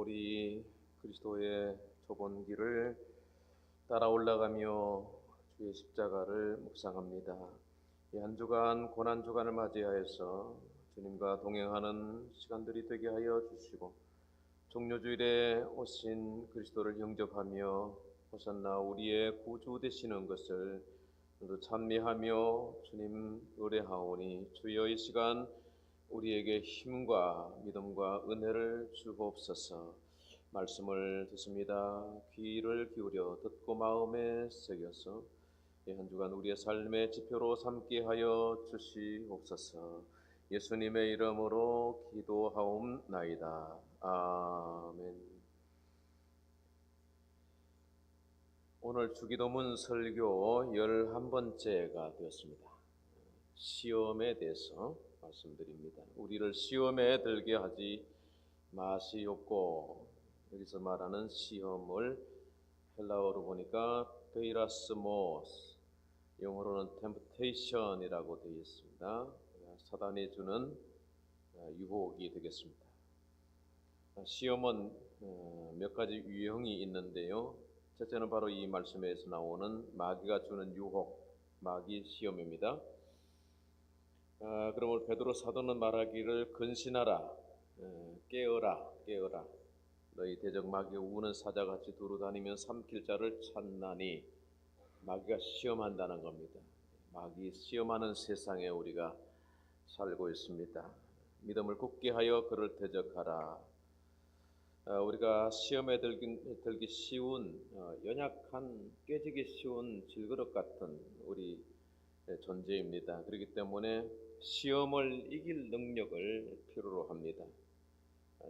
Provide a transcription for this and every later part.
우리 그리스도의 좁은 길을 따라 올라가며 주의 십자가를 묵상합니다. 이 한 주간 고난 주간을 맞이하여서 주님과 동행하는 시간들이 되게 하여 주시고, 종료주일에 오신 그리스도를 영접하며 호산나 우리의 구주 되시는 것을 모두 찬미하며 주님 의뢰하오니, 주여 이 시간 우리에게 힘과 믿음과 은혜를 주옵소서. 말씀을 듣습니다. 귀를 기울여 듣고 마음에 새겨서 이 한 주간 우리의 삶의 지표로 삼게 하여 주시옵소서. 예수님의 이름으로 기도하옵나이다. 아멘. 오늘 주기도문 설교 11번째가 되었습니다. 시험에 대해서 말씀드립니다. 우리를 시험에 들게 하지 마시옵고, 여기서 말하는 시험을 헬라어로 보니까 베이라스모스, 영어로는 템프테이션이라고 되어 있습니다. 사단이 주는 유혹이 되겠습니다. 시험은 몇 가지 유형이 있는데요. 첫째는 바로 이 말씀에서 나오는 마귀가 주는 유혹, 마귀 시험입니다. 그러므로 베드로 사도는 말하기를 근신하라, 깨어라, 깨어라. 너희 대적 마귀가 우는 사자같이 두루 다니며 삼킬 자를 찾나니, 마귀가 시험한다는 겁니다. 마귀 시험하는 세상에 우리가 살고 있습니다. 믿음을 굳게 하여 그를 대적하라. 우리가 시험에 들기 쉬운, 연약한, 깨지기 쉬운 질그릇 같은 우리 존재입니다. 그렇기 때문에 시험을 이길 능력을 필요로 합니다.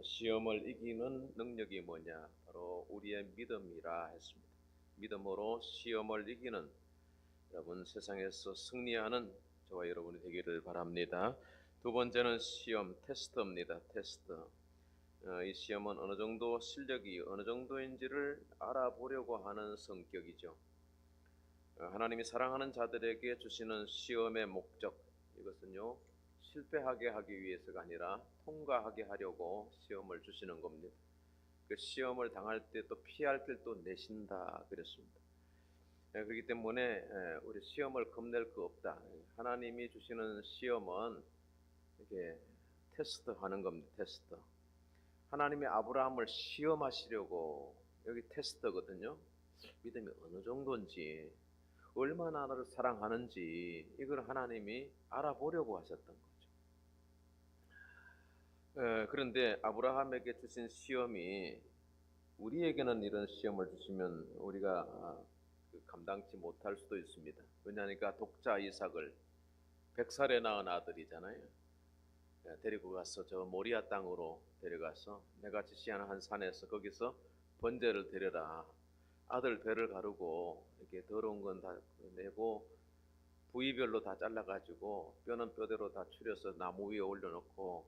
시험을 이기는 능력이 뭐냐? 바로 우리의 믿음이라 했습니다. 믿음으로 시험을 이기는, 여러분 세상에서 승리하는 저와 여러분이 되기를 바랍니다. 두 번째는 시험, 테스트입니다. 테스트. 이 시험은 어느 정도 실력이 어느 정도인지를 알아보려고 하는 성격이죠. 하나님이 사랑하는 자들에게 주시는 시험의 목적, 이것은요, 실패하게 하기 위해서가 아니라 통과하게 하려고 시험을 주시는 겁니다. 그 시험을 당할 때 또 피할 길도 내신다 그랬습니다. 그렇기 때문에 우리 시험을 겁낼 거 없다. 하나님이 주시는 시험은 이렇게 테스트하는 겁니다. 테스트. 하나님이 아브라함을 시험하시려고, 여기 테스트거든요. 믿음이 어느 정도인지, 얼마나 나를 사랑하는지, 이걸 하나님이 알아보려고 하셨던 거죠. 그런데 아브라함에게 주신 시험이, 우리에게는 이런 시험을 주시면 우리가 감당치 못할 수도 있습니다. 왜냐하니까 독자 이삭을 100살에 낳은 아들이잖아요. 데리고 가서 저 모리아 땅으로 데려가서 내가 지시하는 한 산에서 거기서 번제를 드려라. 아들 배를 가르고 이렇게 더러운 건 다 내고 부위별로 다 잘라가지고 뼈는 뼈대로 다 추려서 나무 위에 올려놓고,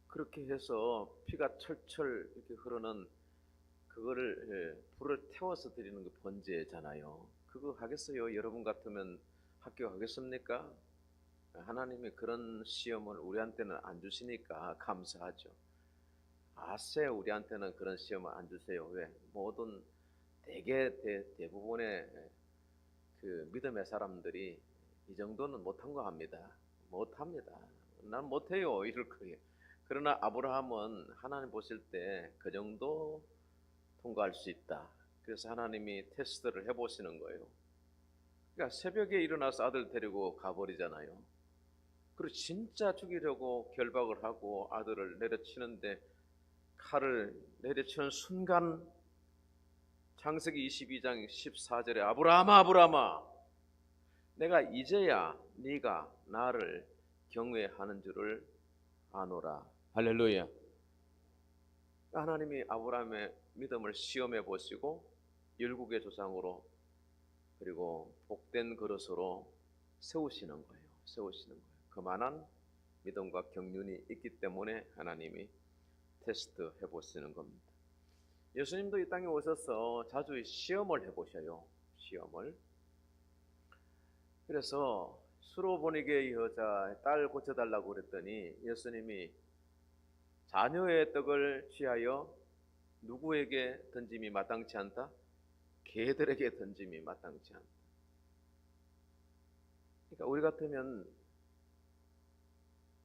그렇게 해서 피가 철철 이렇게 흐르는 그거를 불을 태워서 드리는 그 번제잖아요. 그거 하겠어요? 여러분 같으면 합격하겠습니까? 하나님이 그런 시험을 우리한테는 안 주시니까 감사하죠. 아세 우리한테는 그런 시험을 안 주세요. 왜? 모든 대부분의 그 믿음의 사람들이 이 정도는 못한 거 합니다. 못합니다. 난 못해요. 이럴 거예요. 그러나 아브라함은 하나님 보실 때 그 정도 통과할 수 있다. 그래서 하나님이 테스트를 해보시는 거예요. 그러니까 새벽에 일어나서 아들 데리고 가버리잖아요. 그리고 진짜 죽이려고 결박을 하고 아들을 내려치는데, 칼을 내려치는 순간 창세기 22장 14절에 아브라함아 아브라함아, 내가 이제야 네가 나를 경외하는 줄을 아노라. 할렐루야. 하나님이 아브라함의 믿음을 시험해 보시고 열국의 조상으로, 그리고 복된 그릇으로 세우시는 거예요. 세우시는 거예요. 그만한 믿음과 경륜이 있기 때문에 하나님이 테스트 해보시는 겁니다. 예수님도 이 땅에 오셔서 자주 시험을 해보셔요. 시험을. 그래서 수로보니게 여자 딸 고쳐달라고 그랬더니 예수님이 자녀의 떡을 취하여 누구에게 던짐이 마땅치 않다? 개들에게 던짐이 마땅치 않다. 그러니까 우리 같으면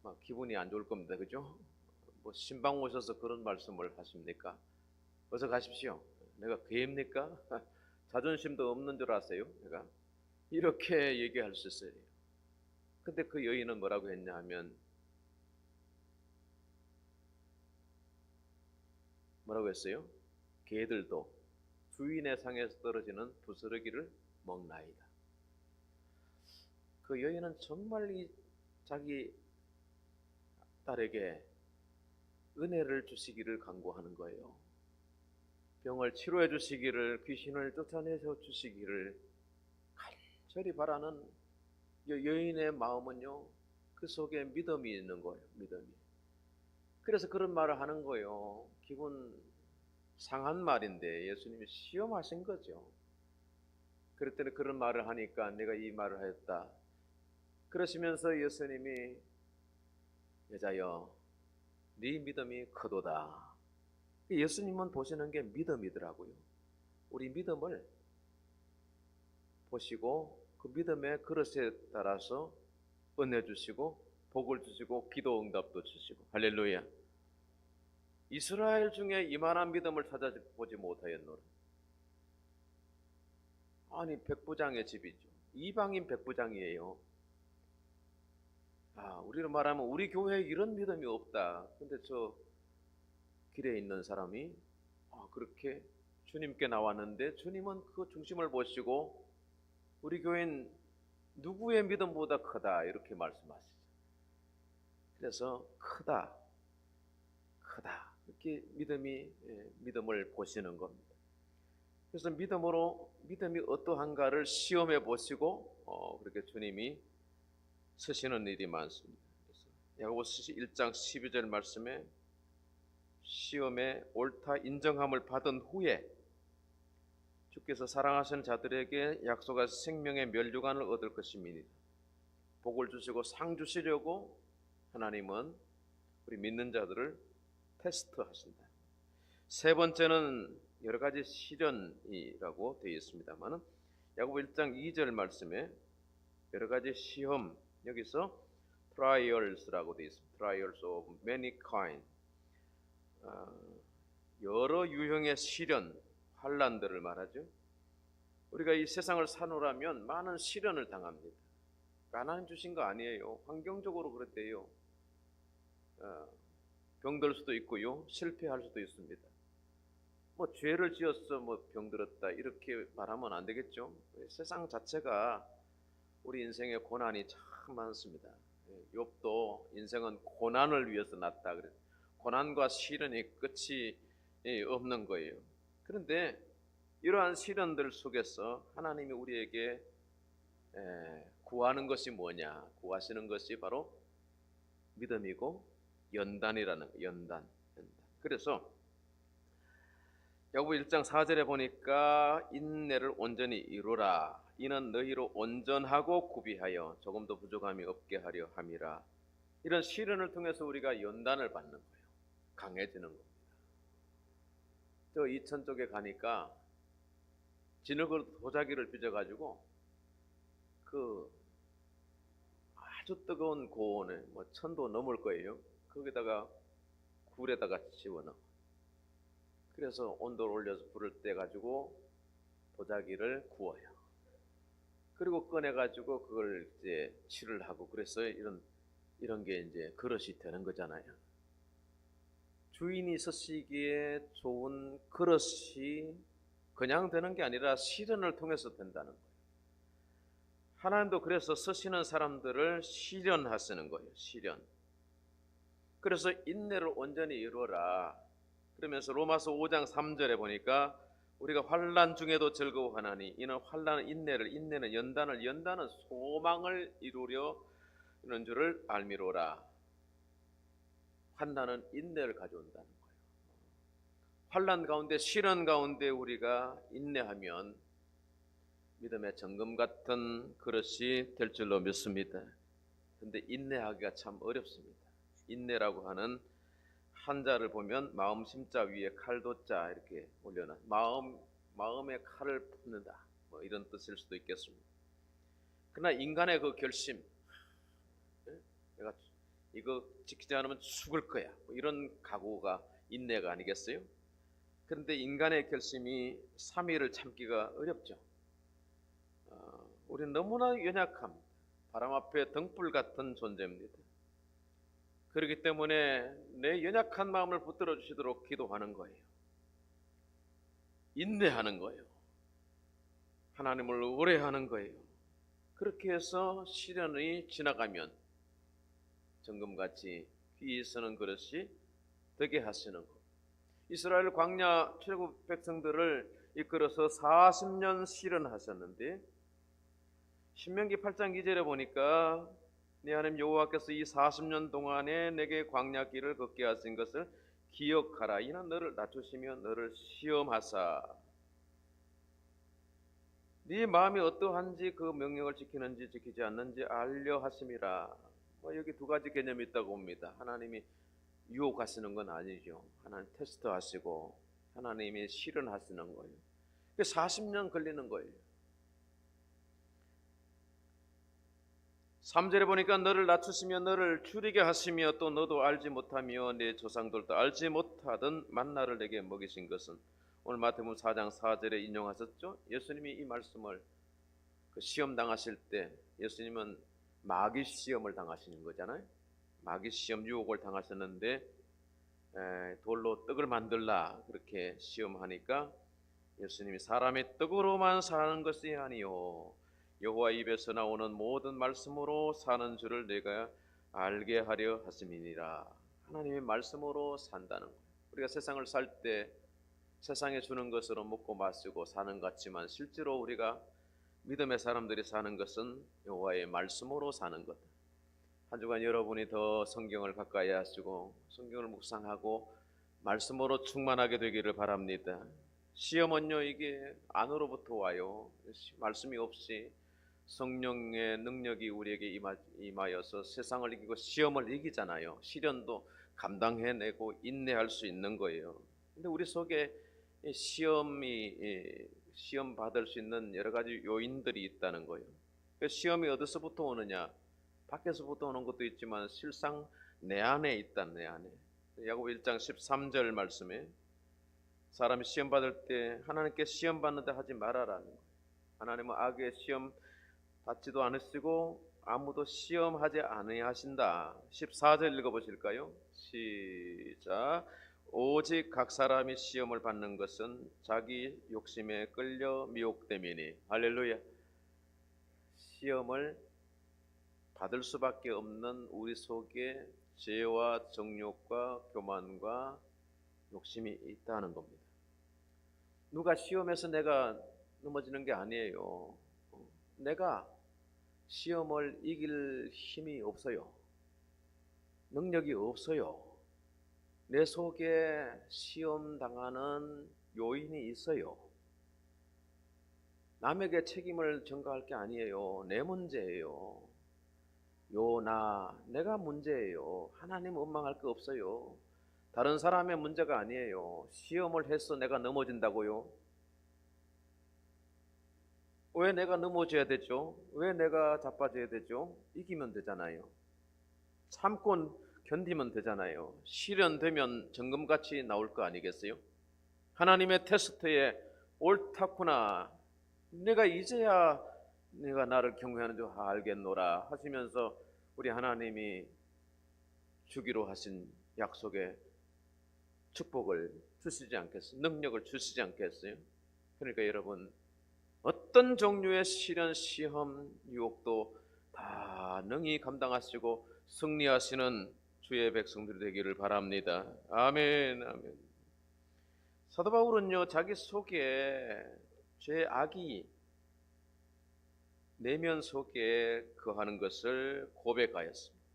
막 기분이 안 좋을 겁니다. 그죠? 뭐 신방 오셔서 그런 말씀을 하십니까? 어서 가십시오. 내가 괴입니까? 자존심도 없는 줄 아세요? 내가 이렇게 얘기할 수 있어요. 근데 그 여인은 뭐라고 했냐 하면 뭐라고 했어요? 개들도 주인의 상에서 떨어지는 부스러기를 먹나이다. 그 여인은 정말 이 자기 딸에게 은혜를 주시기를 간구하는 거예요. 병을 치료해 주시기를, 귀신을 쫓아내서 주시기를 간절히 바라는 여인의 마음은요, 그 속에 믿음이 있는 거예요. 믿음이. 그래서 그런 말을 하는 거예요. 기분 상한 말인데 예수님이 시험하신 거죠. 그랬더니 그런 말을 하니까 내가 이 말을 하였다. 그러시면서 예수님이 여자여 네 믿음이 크도다. 예수님은 보시는 게 믿음이더라고요. 우리 믿음을 보시고 그 믿음의 그릇에 따라서 은혜 주시고 복을 주시고 기도 응답도 주시고. 할렐루야. 이스라엘 중에 이만한 믿음을 찾아보지 못하였노라. 아니 백부장의 집이죠. 이방인 백부장이에요. 우리로 말하면 우리 교회에 이런 믿음이 없다. 근데 저 길에 있는 사람이 그렇게 주님께 나왔는데 주님은 그 중심을 보시고 우리 교회는 누구의 믿음보다 크다 이렇게 말씀하시죠. 그래서 크다 이렇게 믿음을 보시는 겁니다. 그래서 믿음이 어떠한가를 시험해 보시고 그렇게 주님이 쓰시는 일이 많습니다. 그래서 야고보서 1장 12절 말씀에 시험에 옳다 인정함을 받은 후에 주께서 사랑하시는 자들에게 약속하신 생명의 면류관을 얻을 것입니다. 복을 주시고 상 주시려고 하나님은 우리 믿는 자들을 테스트하신다. 세 번째는 여러 가지 시련이라고 되어 있습니다만은 야고보 1장 2절 말씀에 여러 가지 시험, 여기서 trials라고 되어 있습니다. trials of many kind. 여러 유형의 시련, 환난들을 말하죠. 우리가 이 세상을 사노라면 많은 시련을 당합니다. 하나님 주신 거 아니에요. 환경적으로 그렇대요. 병들 수도 있고요, 실패할 수도 있습니다. 뭐 죄를 지어서 뭐 병들었다 이렇게 말하면 안 되겠죠. 세상 자체가 우리 인생에 고난이 참 많습니다. 욥도 인생은 고난을 위해서 났다 그랬어요. 고난과 시련이 끝이 없는 거예요. 그런데 이러한 시련들 속에서 하나님이 우리에게 구하는 것이 뭐냐? 구하시는 것이 바로 믿음이고 연단이라는 거예요. 연단. 그래서 야고보 1장 4절에 보니까 인내를 온전히 이루라. 이는 너희로 온전하고 구비하여 조금도 부족함이 없게 하려 함이라. 이런 시련을 통해서 우리가 연단을 받는 거예요. 강해지는 겁니다. 저 이천 쪽에 가니까 진흙으로 도자기를 빚어가지고 그 아주 뜨거운 고온에 뭐 1000도 넘을 거예요. 거기다가 굴에다가 집어넣어. 그래서 온도를 올려서 불을 떼가지고 도자기를 구워요. 그리고 꺼내가지고 그걸 이제 칠을 하고 그래서 이런 게 이제 그릇이 되는 거잖아요. 주인이 쓰시기에 좋은 그릇이 그냥 되는 게 아니라 시련을 통해서 된다는 거예요. 하나님도 그래서 쓰시는 사람들을 시련하시는 거예요. 시련. 그래서 인내를 온전히 이루어라. 그러면서 로마서 5장 3절에 보니까 우리가 환난 중에도 즐거워하나니 이는 환난은 인내는 연단은 소망을 이루려 이런 줄을 알미로라. 환난은 인내를 가져온다는 거예요. 환난 가운데 시련 가운데 우리가 인내하면 믿음의 정금 같은 그릇이 될 줄로 믿습니다. 그런데 인내하기가 참 어렵습니다. 인내라고 하는 한자를 보면 마음 심자 위에 칼도자 이렇게 올려놔. 마음에 칼을 푸는다. 뭐 이런 뜻일 수도 있겠습니다. 그러나 인간의 그 결심, 내가 이거 지키지 않으면 죽을 거야. 뭐 이런 각오가 인내가 아니겠어요? 그런데 인간의 결심이 3일을 참기가 어렵죠. 우리는 너무나 연약함, 바람 앞에 등불 같은 존재입니다. 그렇기 때문에 내 연약한 마음을 붙들어 주시도록 기도하는 거예요. 인내하는 거예요. 하나님을 오래하는 거예요. 그렇게 해서 시련이 지나가면 정금같이 귀히 서는 그릇이 되게 하시는 것. 이스라엘 광야 출애굽 백성들을 이끌어서 40년 시련하셨는데 신명기 8장 2절에 보니까 네 하나님 여호와께서 이 40년 동안에 내게 광야 길을 걷게 하신 것을 기억하라. 이는 너를 낮추시며 너를 시험하사 네 마음이 어떠한지 그 명령을 지키는지 지키지 않는지 알려 하심이라. 여기 두 가지 개념이 있다고 봅니다. 하나님이 유혹하시는 건 아니죠. 하나님 테스트하시고 하나님이 실현하시는 거예요. 40년 걸리는 거예요. 3절에 보니까 너를 낮추시며 너를 줄이게 하시며 또 너도 알지 못하며 내 조상들도 알지 못하던 만나를 내게 먹이신 것은, 오늘 마태복음 4장 4절에 인용하셨죠. 예수님이 이 말씀을 시험 당하실 때 예수님은 마귀 시험을 당하시는 거잖아요. 마귀 시험 유혹을 당하셨는데 돌로 떡을 만들라 그렇게 시험하니까 예수님이 사람의 떡으로만 사는 것이 아니요 여호와 입에서 나오는 모든 말씀으로 사는 줄을 내가 알게 하려 하심이니라. 하나님의 말씀으로 산다는 거예요. 우리가 세상을 살 때 세상에 주는 것으로 먹고 마시고 사는 것 같지만 실제로 우리가 믿음의 사람들이 사는 것은 여호와의 말씀으로 사는 것. 한 주간 여러분이 더 성경을 가까이 하시고 성경을 묵상하고 말씀으로 충만하게 되기를 바랍니다. 시험은요, 이게 안으로부터 와요. 말씀이 없이 성령의 능력이 우리에게 임하여서 세상을 이기고 시험을 이기잖아요. 시련도 감당해내고 인내할 수 있는 거예요. 근데 우리 속에 시험 받을 수 있는 여러 가지 요인들이 있다는 거예요. 시험이 어디서부터 오느냐? 밖에서부터 오는 것도 있지만 실상 내 안에 있다. 내 안에. 야고보 1장 13절 말씀에 사람이 시험 받을 때 하나님께 시험 받는다 하지 말아라는 거예요. 하나님은 악의 시험 받지도 않으시고 아무도 시험하지 아니하신다. 14절 읽어보실까요? 시작. 오직 각 사람이 시험을 받는 것은 자기 욕심에 끌려 미혹됨이니. 할렐루야. 시험을 받을 수밖에 없는 우리 속에 죄와 정욕과 교만과 욕심이 있다는 겁니다. 누가 시험에서 내가 넘어지는 게 아니에요. 내가 시험을 이길 힘이 없어요. 능력이 없어요. 내 속에 시험 당하는 요인이 있어요. 남에게 책임을 전가할 게 아니에요. 내 문제예요. 내가 문제예요. 하나님 원망할 거 없어요. 다른 사람의 문제가 아니에요. 시험을 해서 내가 넘어진다고요? 왜 내가 넘어져야 되죠? 왜 내가 자빠져야 되죠? 이기면 되잖아요. 참고 견디면 되잖아요. 시련되면 정금같이 나올 거 아니겠어요? 하나님의 테스트에 옳다구나, 내가 이제야 내가 나를 경외하는 줄 알겠노라 하시면서 우리 하나님이 주기로 하신 약속의 축복을 주시지 않겠어요? 능력을 주시지 않겠어요? 그러니까 여러분, 어떤 종류의 시련, 시험, 유혹도 다 능히 감당하시고 승리하시는 주의 백성들이 되기를 바랍니다. 아멘, 아멘. 사도 바울은요, 자기 속에 죄악이 내면 속에 거하는 것을 고백하였습니다.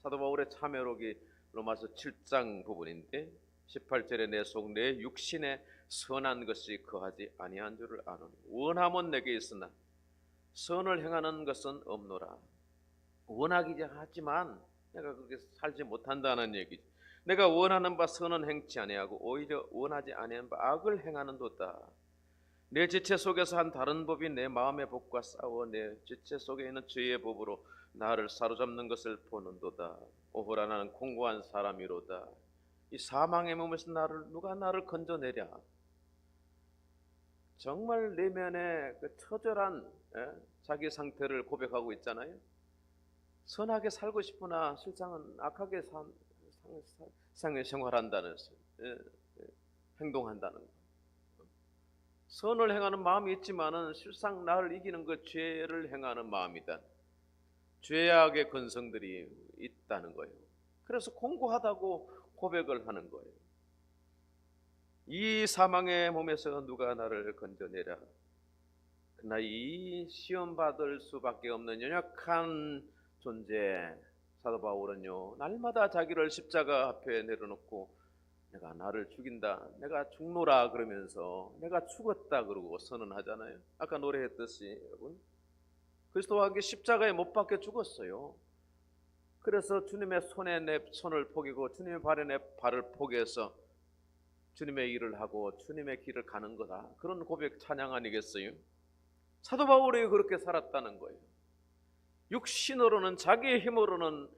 사도 바울의 참회록이 로마서 7장 부분인데 18절에 내 속 내 육신에 선한 것이 거하지 아니한 줄을 아노니 원함은 내게 있으나 선을 행하는 것은 없노라. 원하기 하지만 내가 그렇게 살지 못한다는 얘기죠. 내가 원하는 바 선은 행치 아니하고 오히려 원하지 아니한 바 악을 행하는도다. 내 지체 속에서 한 다른 법이 내 마음의 법과 싸워 내 지체 속에 있는 죄의 법으로 나를 사로잡는 것을 보는도다. 오호라 나는 공고한 사람이로다. 이 사망의 몸에서 누가 나를 건져내랴. 정말 내면의 그 처절한 자기 상태를 고백하고 있잖아요. 선하게 살고 싶으나 실상은 악하게 생활한다는 행동한다는 것. 선을 행하는 마음이 있지만은 실상 나를 이기는 그 죄를 행하는 마음이다. 죄악의 근성들이 있다는 거예요. 그래서 공고하다고 고백을 하는 거예요. 이 사망의 몸에서 누가 나를 건져내랴. 그러나 이 시험 받을 수밖에 없는 연약한 존재 사도 바울은요, 날마다 자기를 십자가 앞에 내려놓고 내가 나를 죽인다, 내가 죽노라 그러면서 내가 죽었다 그러고 선언하잖아요. 아까 노래했듯이 여러분, 그리스도와 함께 십자가에 못 박혀 죽었어요. 그래서 주님의 손에 내 손을 포기고 주님의 발에 내 발을 포기해서 주님의 일을 하고 주님의 길을 가는 거다. 그런 고백 찬양 아니겠어요? 사도 바울이 그렇게 살았다는 거예요. 육신으로는 자기의 힘으로는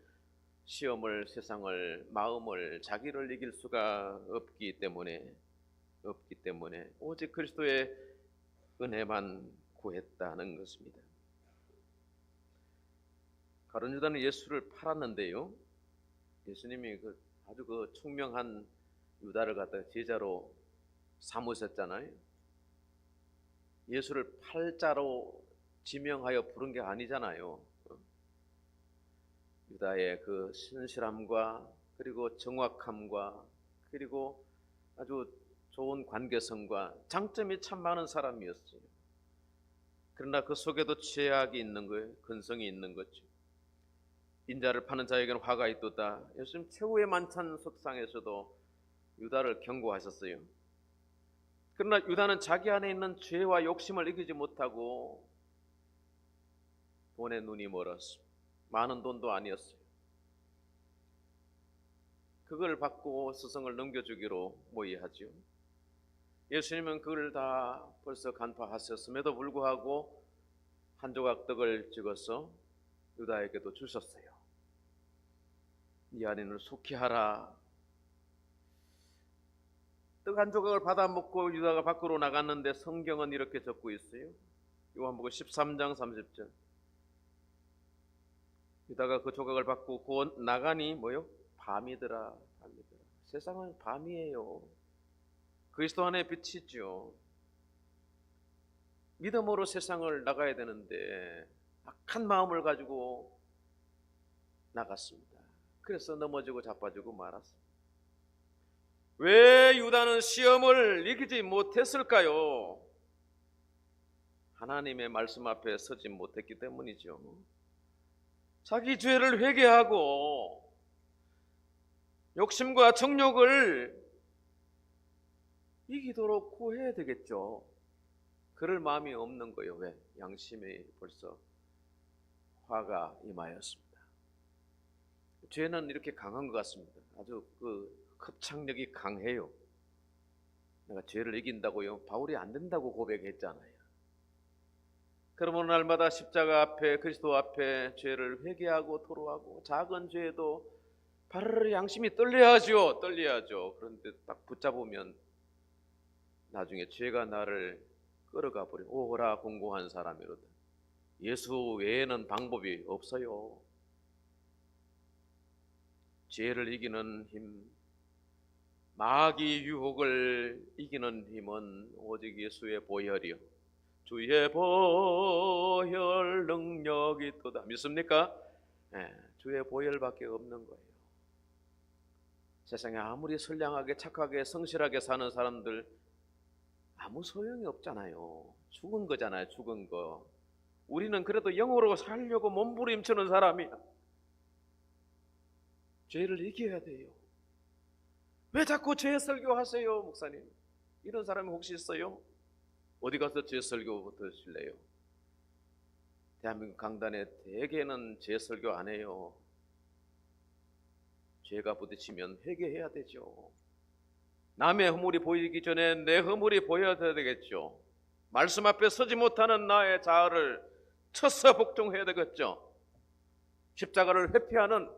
시험을, 세상을, 마음을, 자기를 이길 수가 없기 때문에 오직 그리스도의 은혜만 구했다는 것입니다. 가룟 유다는 예수를 팔았는데요, 예수님이 아주 총명한 유다를 갖다 제자로 삼으셨잖아요. 예수를 팔자로 지명하여 부른 게 아니잖아요. 유다의 그 신실함과 그리고 정확함과 그리고 아주 좋은 관계성과 장점이 참 많은 사람이었어요. 그러나 그 속에도 죄악이 있는 거예요. 근성이 있는 거죠. 인자를 파는 자에게는 화가 있도다. 예수님 최후의 만찬 석상에서도 유다를 경고하셨어요. 그러나 유다는 자기 안에 있는 죄와 욕심을 이기지 못하고 돈에 눈이 멀었습니다. 많은 돈도 아니었어요. 그걸 받고 스승을 넘겨주기로 모의하죠. 예수님은 그걸 다 벌써 간파하셨음에도 불구하고 한 조각 떡을 찍어서 유다에게도 주셨어요. 이 아내는 속히 하라. 떡 한 조각을 받아 먹고 유다가 밖으로 나갔는데 성경은 이렇게 적고 있어요. 요한복음 13장 30절. 유다가 그 조각을 받고 곧 나가니 뭐요? 밤이더라. 세상은 밤이에요. 그리스도 안에 빛이죠. 믿음으로 세상을 나가야 되는데 악한 마음을 가지고 나갔습니다. 그래서 넘어지고 자빠지고 말았습니다. 왜 유다는 시험을 이기지 못했을까요? 하나님의 말씀 앞에 서지 못했기 때문이죠. 자기 죄를 회개하고 욕심과 정욕을 이기도록 구해야 되겠죠. 그럴 마음이 없는 거예요. 왜? 양심이 벌써 화가 임하였습니다. 죄는 이렇게 강한 것 같습니다. 아주 흡착력이 강해요. 내가 죄를 이긴다고요? 바울이 안 된다고 고백했잖아요. 그러면 날마다 십자가 앞에 그리스도 앞에 죄를 회개하고 토로하고 작은 죄도 바르르 양심이 떨려야죠. 그런데 딱 붙잡으면 나중에 죄가 나를 끌어가 버려. 오호라 공고한 사람이로다. 예수 외에는 방법이 없어요. 죄를 이기는 힘, 마귀 유혹을 이기는 힘은 오직 예수의 보혈이요, 주의 보혈 능력이 있도다. 믿습니까? 네, 주의 보혈밖에 없는 거예요. 세상에 아무리 선량하게 착하게 성실하게 사는 사람들 아무 소용이 없잖아요. 죽은 거잖아요. 죽은 거. 우리는 그래도 영으로 살려고 몸부림치는 사람이야. 죄를 이겨야 돼요. 왜 자꾸 죄 설교하세요, 목사님? 이런 사람이 혹시 있어요? 어디 가서 죄 설교 들으실래요? 대한민국 강단에 대개는 죄 설교 안 해요. 죄가 부딪히면 회개해야 되죠. 남의 허물이 보이기 전에 내 허물이 보여야 되겠죠. 말씀 앞에 서지 못하는 나의 자아를 쳐서 복종해야 되겠죠. 십자가를 회피하는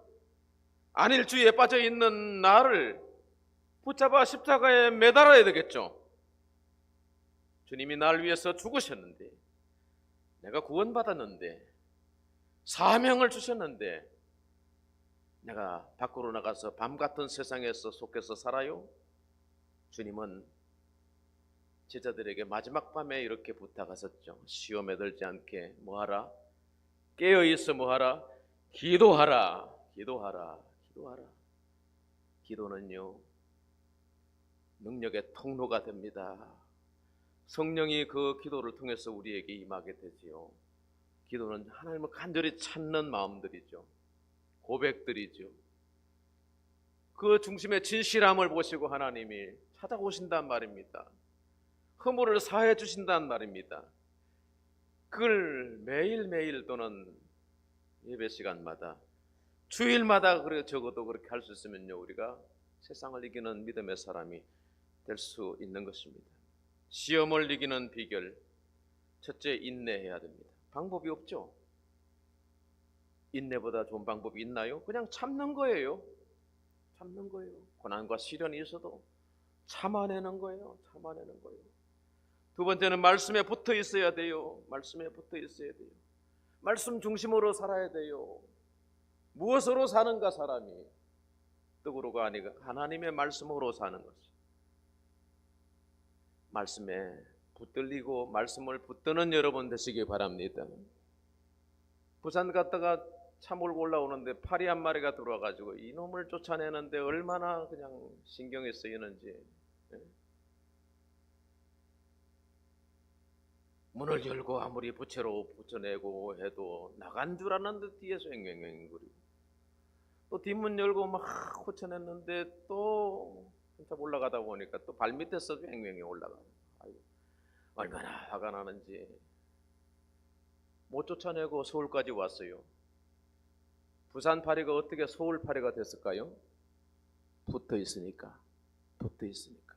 안일주의에 빠져 있는 나를 붙잡아 십자가에 매달아야 되겠죠. 주님이 나를 위해서 죽으셨는데, 내가 구원받았는데, 사명을 주셨는데 내가 밖으로 나가서 밤같은 세상에서 속해서 살아요? 주님은 제자들에게 마지막 밤에 이렇게 부탁하셨죠. 시험에 들지 않게 뭐하라? 깨어있어 뭐하라? 기도하라. 기도하라. 기도하라. 기도는요, 능력의 통로가 됩니다. 성령이 그 기도를 통해서 우리에게 임하게 되지요. 기도는 하나님을 간절히 찾는 마음들이죠. 고백들이죠. 그 중심의 진실함을 보시고 하나님이 찾아오신단 말입니다. 허물을 사해 주신단 말입니다. 그걸 매일매일 또는 예배 시간마다 주일마다 그래 적어도 그렇게 할 수 있으면요, 우리가 세상을 이기는 믿음의 사람이 될 수 있는 것입니다. 시험을 이기는 비결, 첫째, 인내해야 됩니다. 방법이 없죠. 인내보다 좋은 방법이 있나요? 그냥 참는 거예요. 참는 거예요. 고난과 시련이 있어도 참아내는 거예요. 참아내는 거예요. 두 번째는 말씀에 붙어 있어야 돼요. 말씀에 붙어 있어야 돼요. 말씀 중심으로 살아야 돼요. 무엇으로 사는가 사람이? 떡으로가 아니라 하나님의 말씀으로 사는 것이. 말씀에 붙들리고 말씀을 붙드는 여러분 되시기 바랍니다. 부산 갔다가 차 몰고 올라오는데 파리 한 마리가 들어와가지고 이놈을 쫓아내는데 얼마나 그냥 신경이 쓰이는지. 문을 열고 아무리 부채로 붙여내고 해도 나간 줄 알았는데 뒤에서 앵앵앵거리고, 또 뒷문 열고 막 고쳐냈는데 또 한참 올라가다 보니까 또 발밑에서 앵앵이 올라가고, 아이고, 얼마나 화가 나는지. 못 쫓아내고 서울까지 왔어요. 부산 파리가 어떻게 서울 파리가 됐을까요? 붙어 있으니까. 붙어 있으니까.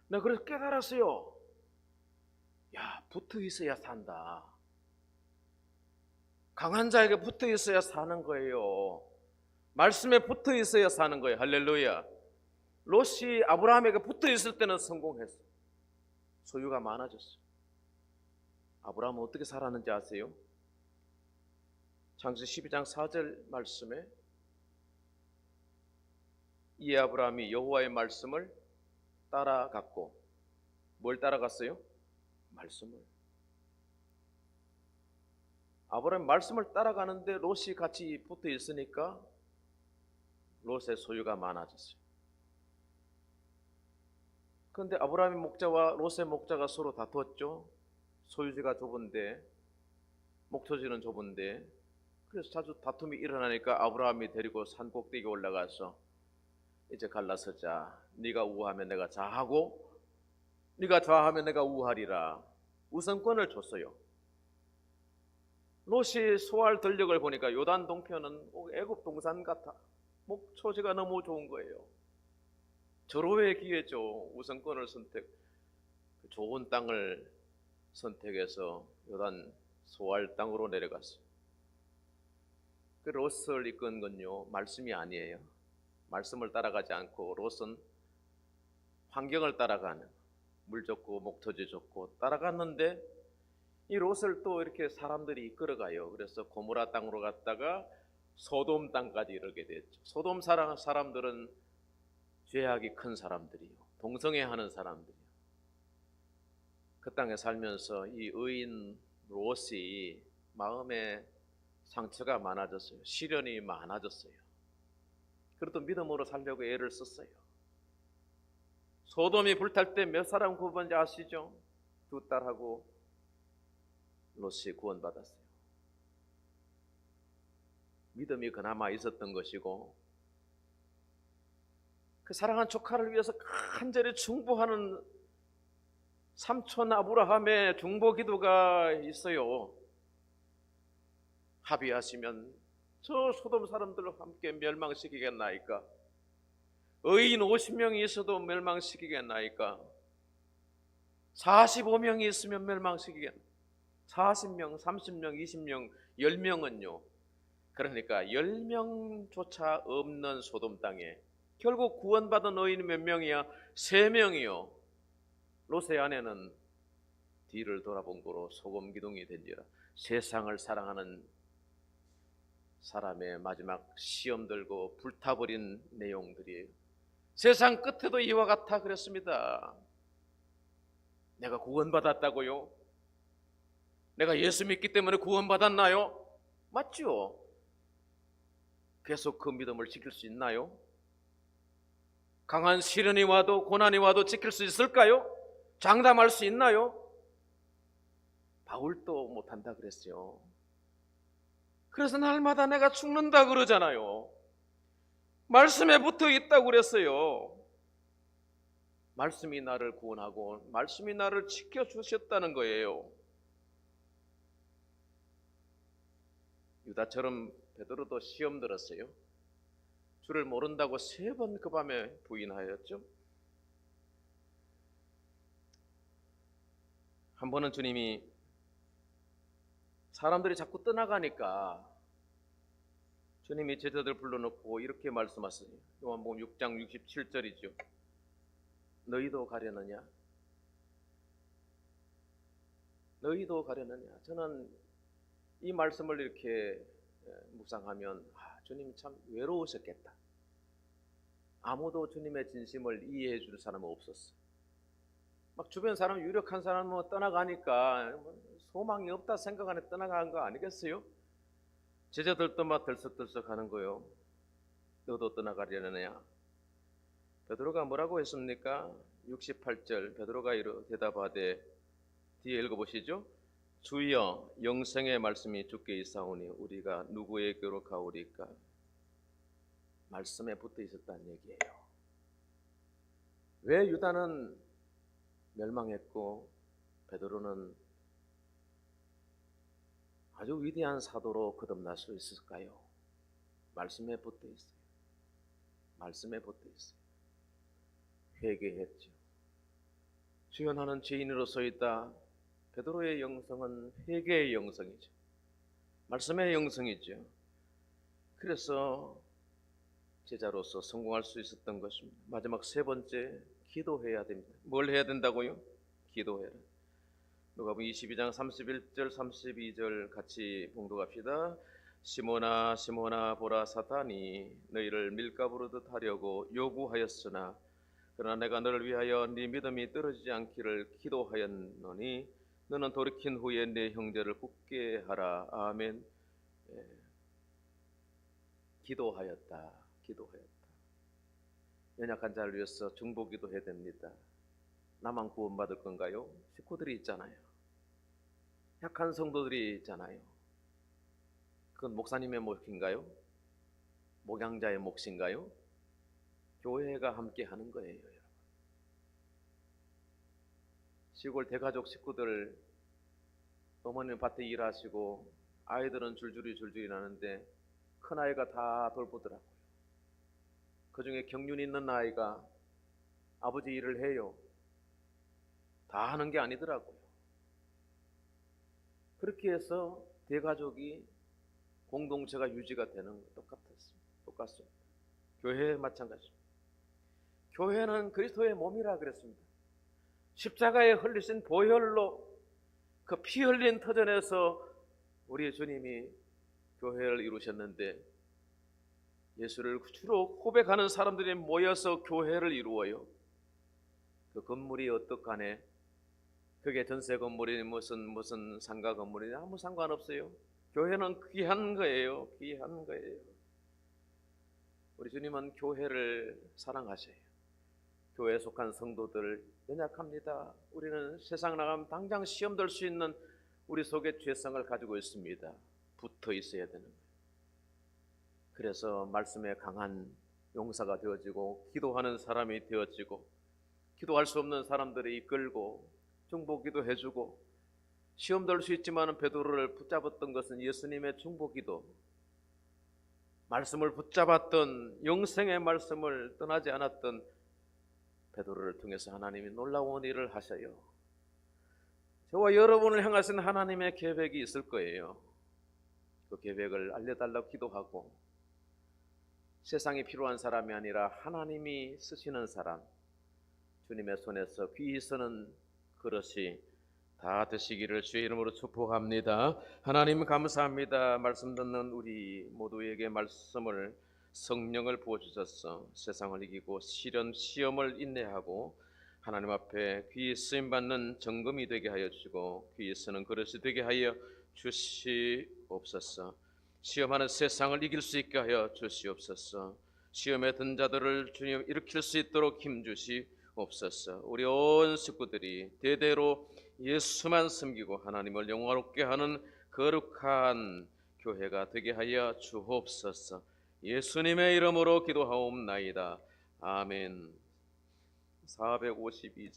내가 그래서 깨달았어요. 야, 붙어 있어야 산다. 강한 자에게 붙어 있어야 사는 거예요. 말씀에 붙어 있어야 사는 거예요. 할렐루야. 롯이 아브라함에게 붙어 있을 때는 성공했어. 소유가 많아졌어. 아브라함은 어떻게 살았는지 아세요? 창세기 12장 4절 말씀에 이 아브라함이 여호와의 말씀을 따라갔고, 뭘 따라갔어요? 말씀을. 아브라함이 말씀을 따라가는데 롯이 같이 붙어 있으니까 롯의 소유가 많아졌어요. 그런데 아브라함의 목자와 롯의 목자가 서로 다투었죠. 소유지가 좁은데, 목토지는 좁은데, 그래서 자주 다툼이 일어나니까 아브라함이 데리고 산 꼭대기에 올라가서 이제 갈라서자. 네가 우하면 내가 좌하고 네가 좌하면 내가 우하리라. 우선권을 줬어요. 롯이 소할 들력을 보니까 요단 동편은 애굽 동산 같아. 목초지가 너무 좋은 거예요. 절호의 기회죠. 우선권을 좋은 땅을 선택해서 요단 소할 땅으로 내려갔어요. 그 롯을 이끈 건요, 말씀이 아니에요. 말씀을 따라가지 않고 롯은 환경을 따라가는, 물 좋고 목토지 좋고 따라갔는데, 이 롯을 또 이렇게 사람들이 이끌어가요. 그래서 고모라 땅으로 갔다가 소돔 땅까지 이르게 됐죠. 소돔 사람들은 죄악이 큰 사람들이요, 동성애하는 사람들이요. 그 땅에 살면서 이 의인 롯이 마음에 상처가 많아졌어요. 시련이 많아졌어요. 그래도 믿음으로 살려고 애를 썼어요. 소돔이 불탈 때 몇 사람 구원받은지 아시죠? 2딸하고 롯이 구원받았어요. 믿음이 그나마 있었던 것이고, 그 사랑한 조카를 위해서 간절히 중보하는 삼촌 아브라함의 중보 기도가 있어요. 합의하시면 저 소돔 사람들과 함께 멸망시키겠나이까? 의인 50명이 있어도 멸망시키겠나이까? 45명이 있으면 멸망시키겠나? 40명, 30명, 20명, 10명은요. 그러니까 10명조차 없는 소돔 땅에 결국 구원받은 의인이 몇 명이야? 3명이요. 롯의 아내는 뒤를 돌아본 거로 소금 기둥이 된지라. 세상을 사랑하는 사람의 마지막 시험 들고 불타버린 내용들이에요. 세상 끝에도 이와 같아 그랬습니다. 내가 구원받았다고요? 내가 예수 믿기 때문에 구원받았나요? 맞죠? 계속 그 믿음을 지킬 수 있나요? 강한 시련이 와도 고난이 와도 지킬 수 있을까요? 장담할 수 있나요? 바울도 못한다 그랬어요. 그래서 날마다 내가 죽는다 그러잖아요. 말씀에 붙어 있다고 그랬어요. 말씀이 나를 구원하고 말씀이 나를 지켜주셨다는 거예요. 유다처럼 베드로도 시험 들었어요. 주를 모른다고 3번 그 밤에 부인하였죠. 한 번은 주님이 사람들이 자꾸 떠나가니까 주님이 제자들 불러놓고 이렇게 말씀하세요. 요한복음 6장 67절이죠. 너희도 가려느냐? 너희도 가려느냐? 저는 이 말씀을 이렇게 묵상하면 주님 참 외로우셨겠다. 아무도 주님의 진심을 이해해 줄 사람은 없었어. 막 주변 사람, 유력한 사람은 떠나가니까 소망이 없다 생각 안에 떠나간 거 아니겠어요? 제자들도 막 들썩들썩 하는 거요. 너도 떠나가려느냐? 베드로가 뭐라고 했습니까? 68절 베드로가 대답하되, 뒤에 읽어보시죠. 주여, 영생의 말씀이 주께 있사오니 우리가 누구에게로 가오리까? 말씀에 붙어 있었다는 얘기예요. 왜 유다는 멸망했고 베드로는 아주 위대한 사도로 거듭날 수 있을까요? 말씀에 붙어 있어요. 말씀에 붙어 있어요. 회개했죠. 주여, 나는 죄인으로서 있다. 베드로의 영성은 회개의 영성이죠. 말씀의 영성이죠. 그래서 제자로서 성공할 수 있었던 것입니다. 마지막 3번째, 기도해야 됩니다. 뭘 해야 된다고요? 기도해라. 누가복음 22장 31절 32절 같이 봉독합시다. 시몬아 시몬아 보라, 사탄이 너희를 밀가부르듯 하려고 요구하였으나 그러나 내가 너를 위하여 네 믿음이 떨어지지 않기를 기도하였노니 너는 돌이킨 후에 네 형제를 굳게 하라. 아멘. 기도하였다. 연약한 자를 위해서 중보기도 해야 됩니다. 나만 구원받을 건가요? 식구들이 있잖아요. 약한 성도들이 있잖아요. 그건 목사님의 몫인가요? 목양자의 몫인가요? 교회가 함께 하는 거예요, 여러분. 시골 대가족 식구들, 어머니는 밭에 일하시고 아이들은 줄줄이 나는데 큰아이가 다 돌보더라고요. 그 중에 경륜 있는 아이가 아버지 일을 해요. 다 하는 게 아니더라고요. 그렇게 해서 대가족이 공동체가 유지가 되는 거 똑같습니다. 교회 마찬가지입니다. 교회는 그리스도의 몸이라 그랬습니다. 십자가에 흘리신 보혈로 그 피 흘린 터전에서 우리 주님이 교회를 이루셨는데, 예수를 주로 고백하는 사람들이 모여서 교회를 이루어요. 그 건물이 어떡하네, 그게 전세 건물이니 무슨 상가 건물이니 아무 상관없어요. 교회는 귀한 거예요. 귀한 거예요. 우리 주님은 교회를 사랑하셔요. 교회에 속한 성도들 연약합니다. 우리는 세상 나가면 당장 시험 들 수 있는 우리 속에 죄성을 가지고 있습니다. 붙어 있어야 되는 거예요. 그래서 말씀에 강한 용사가 되어지고 기도하는 사람이 되어지고, 기도할 수 없는 사람들이 이끌고 중보기도 해주고, 시험 들 수 있지만 베드로를 붙잡았던 것은 예수님의 중보기도, 말씀을 붙잡았던 영생의 말씀을 떠나지 않았던 베드로를 통해서 하나님이 놀라운 일을 하셔요. 저와 여러분을 향하신 하나님의 계획이 있을 거예요. 그 계획을 알려달라고 기도하고, 세상에 필요한 사람이 아니라 하나님이 쓰시는 사람, 주님의 손에서 귀히 쓰는 그릇이 다 되시기를 주의 이름으로 축복합니다. 하나님 감사합니다. 말씀 듣는 우리 모두에게 말씀을, 성령을 부어주셔서 세상을 이기고 시험을 인내하고 하나님 앞에 귀히 쓰임받는 정금이 되게 하여 주시고 귀히 쓰는 그릇이 되게 하여 주시옵소서. 시험하는 세상을 이길 수 있게 하여 주시옵소서. 시험에 든 자들을 주님 일으킬 수 있도록 힘주시옵소서. 우리 온 식구들이 대대로 예수만 섬기고 하나님을 영화롭게 하는 거룩한 교회가 되게 하여 주옵소서. 예수님의 이름으로 기도하옵나이다. 아멘. 452장